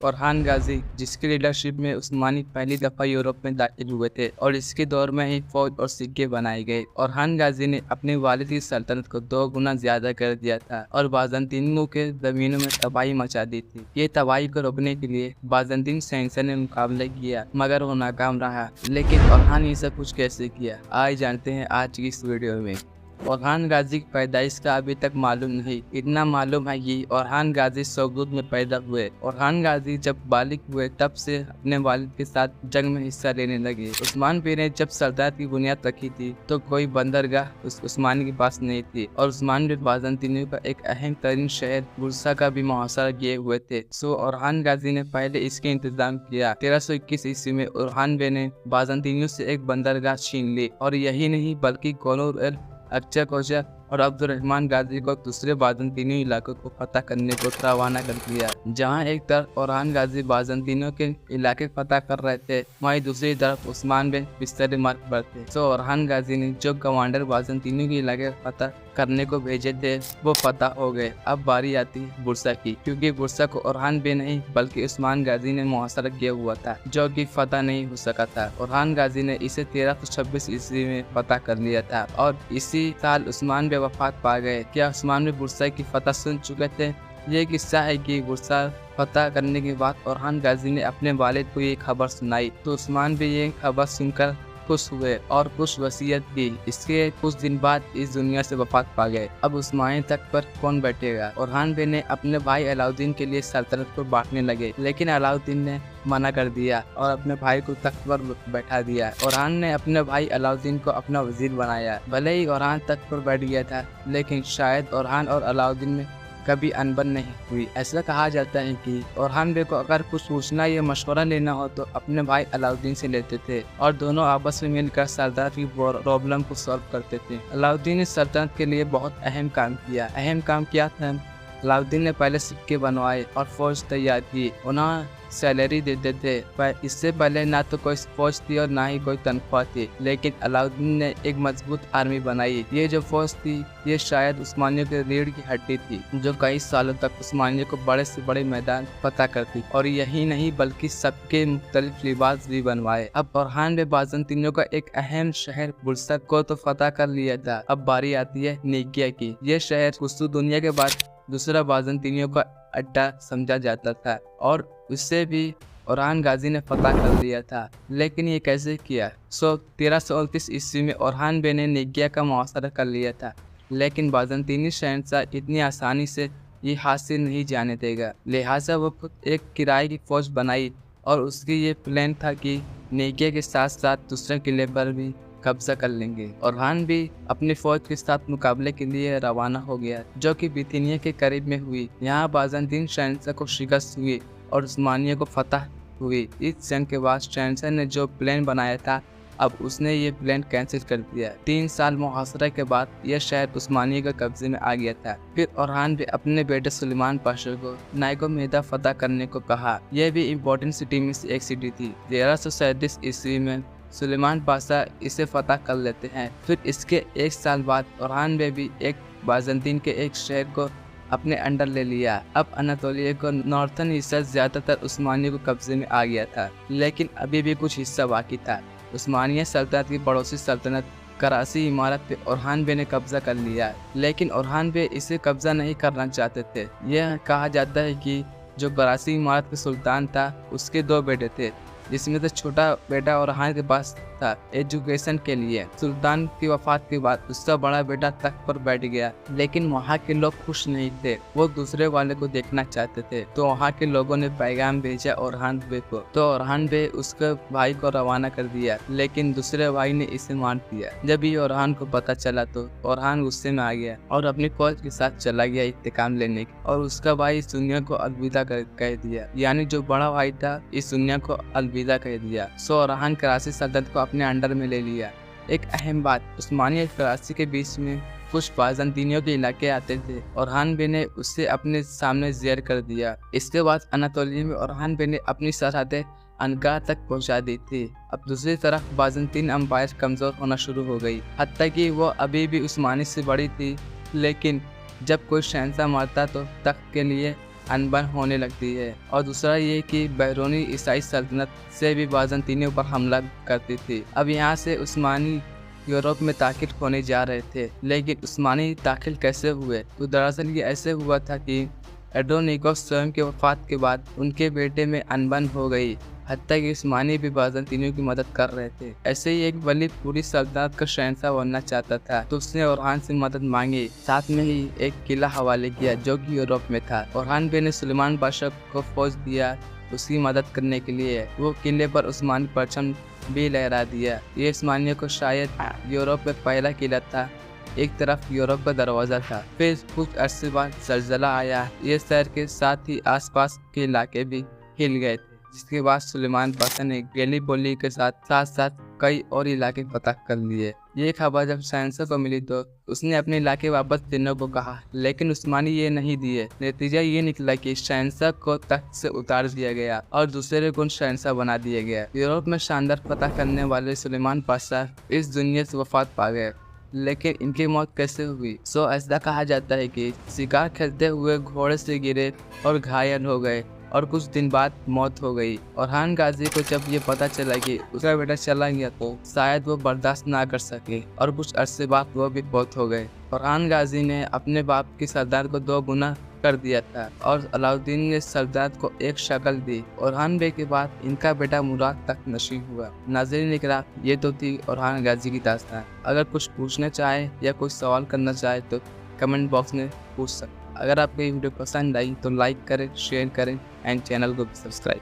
फरहान गाजी, जिसकी लीडरशिप में उस्मानी पहली दफ़ा यूरोप में दाखिल हुए थे और इसके दौर में ही फौज और सिक्के बनाए गए। फरहान गाजी ने अपने वालिद की सल्तनत को 2 गुना ज़्यादा कर दिया था और बाज़ंतीनियों के ज़मीनों में तबाही मचा दी थी। ये तबाही को रोकने के लिए बाज़ंतीन शहंशाह ने मुकाबला किया, मगर वो नाकाम रहा। लेकिन फरहान ये सब कुछ कैसे किया, आइए जानते हैं आज की इस वीडियो में। फरहान गाजी की पैदाइश का अभी तक मालूम नहीं। इतना मालूम है कि फरहान गाजी सोगुत में पैदा हुए। फरहान गाजी जब बालिग हुए तब से अपने वालिद के साथ जंग में हिस्सा लेने लगे। उस्मान भी ने जब सल्तनत की बुनियाद रखी थी तो कोई बंदरगाह उस्मान के पास नहीं थी और उस्मान भी बाज़ंतीनियों का एक अहम तरीन शहर बुरसा का भी मुहासरा किए हुए थे। सो फरहान गाजी ने पहले इसके इंतजाम किया। 1321 ईस्वी में फरहान बे ने बाज़ंतीनियों से एक बंदरगाह छीन ली और यही नहीं बल्कि कोनोर अक्चा कोशा और अब्दुर्रहमान गाजी को दूसरे बाज़ंतीनी इलाकों को फतह करने को रवाना कर दिया। जहां एक तरफ फरहान गाजी बाज़ंतीनियों के इलाके फतह कर रहे थे, वहीं दूसरी तरफ उस्मान बिन बिस्तर मार्ग पर थे। तो फरहान गाजी ने जो कमांडर बाज़ंतीनियों के इलाके फतह करने को भेजे थे वो फतह हो गए। अब बारी आती है बुरसा की, क्योंकि बुरसा को फरहान बे नहीं बल्कि उस्मान गाजी ने मुहासरा किया हुआ था, जो कि फतह नहीं हो सका था। फरहान गाजी ने इसे 1326 ईस्वी में फतह कर लिया था और इसी साल उस्मान बे वफात पा गए। क्या उस्मान बे बुरसा की फतह सुन चुके थे? ये किस्सा है कि बुरसा फतह करने के बाद फरहान गाजी ने अपने वालिद को ये खबर सुनाई तो उस्मान भी ये खबर सुनकर खुश हुए और कुछ वसीयत की। इसके कुछ दिन बाद इस दुनिया से वफात पा गए। अब उस्मानी तख्त पर कौन बैठेगा? फरहान बे ने अपने भाई अलाउद्दीन के लिए सल्तनत को बांटने लगे, लेकिन अलाउद्दीन ने मना कर दिया और अपने भाई को तख्त पर बैठा दिया। फरहान ने अपने भाई अलाउद्दीन को अपना वजीर बनाया। भले ही फरहान तख्त पर बैठ गया था, लेकिन शायद फरहान और अलाउद्दीन में कभी अनबन नहीं हुई। ऐसा कहा जाता है कि फरहान बे को अगर कुछ पूछना या मशवरा लेना हो तो अपने भाई अलाउद्दीन से लेते थे और दोनों आपस में मिलकर सल्तनत की प्रॉब्लम को सॉल्व करते थे। अलाउद्दीन ने सल्तनत के लिए बहुत अहम काम किया। अहम काम क्या था? अलाउद्दीन ने पहले सिक्के बनवाए और फौज तैयार की। उन्हें सैलरी देते थे, पर इससे पहले ना तो कोई फौज थी और ना ही कोई तनख्वाह थी। लेकिन अलाउद्दीन ने एक मजबूत आर्मी बनाई। ये जो फौज थी ये शायद उस्मानियों के रीढ़ की हड्डी थी, जो कई सालों तक उस्मानियों को बड़े से बड़े मैदान फतह करती और यही नहीं बल्कि सबके मुख्तलिफ लिबास भी बनवाए। अब फरहान बे बाज़ंतीनियों का एक अहम शहर बुरसा को तो फतह कर लिया था। अब बारी आती है निकिया की। ये शहर कुस्तु दुनिया के बाद दूसरा बाज़ंतीनियों का अड्डा समझा जाता था और उससे भी फरहान गाजी ने फतह कर लिया था। लेकिन ये कैसे किया? 1329 ईस्वी में फरहान बे ने निकिया का मुहासरा कर लिया था, लेकिन बाज़ंतीनी शहंशाह इतनी आसानी से ये हासिल नहीं जाने देगा। लिहाजा वो खुद एक किराए की फौज बनाई और उसकी ये प्लान था कि निकिया के साथ साथ दूसरे किले पर भी कब्जा कर लेंगे। फरहान भी अपनी फौज के साथ मुकाबले के लिए रवाना हो गया, जो कि बिथिनिया के करीब में हुई। यहाँ बाज़ंतीन शहंशाह को शिकस्त हुई और उस्मानिया को फतह हुई। इस जंग के बाद शहंशाह ने जो प्लान बनाया था अब उसने ये प्लान कैंसिल कर दिया। 3 साल मुहासरा के बाद यह शहर उस्मानिया के कब्जे में आ गया था। फिर फरहान भी अपने बेटे सुलेमान पाशा को नाइगो मैदा फतह करने को कहा। यह भी इम्पोर्टेंट सिटी में से एक सिटी थी। 1337 ईस्वी में सुलेमान पाशा इसे फतह कर लेते हैं। फिर इसके 1 साल बाद फरहान बे भी एक बाज़ंतीन के एक शहर को अपने अंडर ले लिया। अब अनातोलिया को नॉर्थन हिस्सा ज़्यादातर उस्मानिया को कब्जे में आ गया था, लेकिन अभी भी कुछ हिस्सा बाकी था। उस्मानिया सल्तनत की पड़ोसी सल्तनत कराची इमारत पे फरहान बे ने कब्जा कर लिया, लेकिन फरहान बे इसे कब्जा नहीं करना चाहते थे। यह कहा जाता है कि जो कराची इमारत के सुल्तान था उसके 2 बेटे थे, जिसमें से छोटा बेटा फरहान के पास था एजुकेशन के लिए। सुल्तान की वफात के बाद उसका बड़ा बेटा तख्त पर बैठ गया, लेकिन वहाँ के लोग खुश नहीं थे। वो दूसरे वाले को देखना चाहते थे, तो वहाँ के लोगों ने पैगाम भेजा फरहान बे को। तो फरहान बे उसके भाई को रवाना कर दिया, लेकिन दूसरे भाई ने इसे मान दिया। जब ये फरहान को पता चला तो फरहान गुस्से में आ गया और अपनी फौज के साथ चला गया इंतकाम लेने के, और उसका भाई इस दुनिया को अलविदा कह दिया। यानी जो बड़ा भाई था इस दुनिया को अलविदा कह दिया। सो फरहान कराची सल्तनत को अपने अंडर में ले लिया। एक अहम बात, उस्मानिया और कराची के बीच में कुछ बाज़ंतीनियों के इलाके आते थे। फरहान बे ने उससे अपने सामने ज़ेर कर दिया। इसके बाद अनातोलिया में फरहान बे ने अपनी सरहदें अनका तक पहुंचा दी थी। अब दूसरी तरफ बाज़ंतीन अम्पायर कमज़ोर होना शुरू हो गई, हत्ता कि वो अभी भी उस्मानी से बड़ी थी। लेकिन जब कोई शहंशाह मरता तो तख्त के लिए अनबन होने लगती है। और दूसरा ये कि बैरूनी ईसाई सल्तनत से भी बाज़ंतीनियों पर हमला करती थी। अब यहाँ से उस्मानी यूरोप में दाखिल होने जा रहे थे, लेकिन उस्मानी दाखिल कैसे हुए? तो दरअसल ये ऐसे हुआ था कि एड्रोनिकोस स्वयं के वफात के बाद उनके बेटे में अनबन हो गई, हत्या कि उस्मानी भी बाज़ंतीनियों की मदद कर रहे थे। ऐसे ही एक वली पूरी सल्तनत का शहंशाह बनना चाहता था, तो उसने ओरहान से मदद मांगी, साथ में ही एक किला हवाले किया जो कि यूरोप में था। ओरहान बे ने सुलेमान बादशाह को फौज दिया उसकी मदद करने के लिए। वो किले पर उस्मानी परचम भी लहरा दिया। ये उस्मानियों को शायद यूरोप में पहला किला था, एक तरफ यूरोप का दरवाज़ा था। फिर कुछ अरसे बाद ज़लज़ला आया, ये शहर के साथ ही आसपास के इलाके भी हिल गए थे, जिसके बाद सुलेमान पाशा ने गैलीपोली के साथ साथ कई और इलाके फतह कर लिए। ये खबर जब शहंशाह को मिली तो उसने अपने इलाके वापस देने को कहा, लेकिन उस्मानी ये नहीं दिए। नतीजा ये निकला कि शहंशाह को तख्त से उतार दिया गया और दूसरे को शहंशाह बना दिया गया। यूरोप में शानदार फतह करने वाले सुलेमान पाशा इस दुनिया से वफात पा गए, लेकिन इनकी मौत कैसे हुई? ऐसा कहा जाता है कि शिकार खेलते हुए घोड़े से गिरे और घायल हो गए और कुछ दिन बाद मौत हो गई। ओरहान गाजी को जब ये पता चला कि उसका बेटा चला गया तो शायद वो बर्दाश्त ना कर सके और कुछ अरसे बाद वो भी फौत हो गए। ओरहान गाजी ने अपने बाप की सल्तनत को 2 गुना कर दिया था और अलाउद्दीन ने सल्तनत को एक शक्ल दी। ओरहान बे के बाद इनका बेटा मुराद तक नशीब हुआ। नाज़रीन इकराम, ये तो थी ओरहान गाजी की दास्तान। अगर कुछ पूछना चाहे या कोई सवाल करना चाहे तो कमेंट बॉक्स में पूछ सकते। अगर आपको ये वीडियो पसंद आई तो लाइक करें, शेयर करें एंड चैनल को भी सब्सक्राइब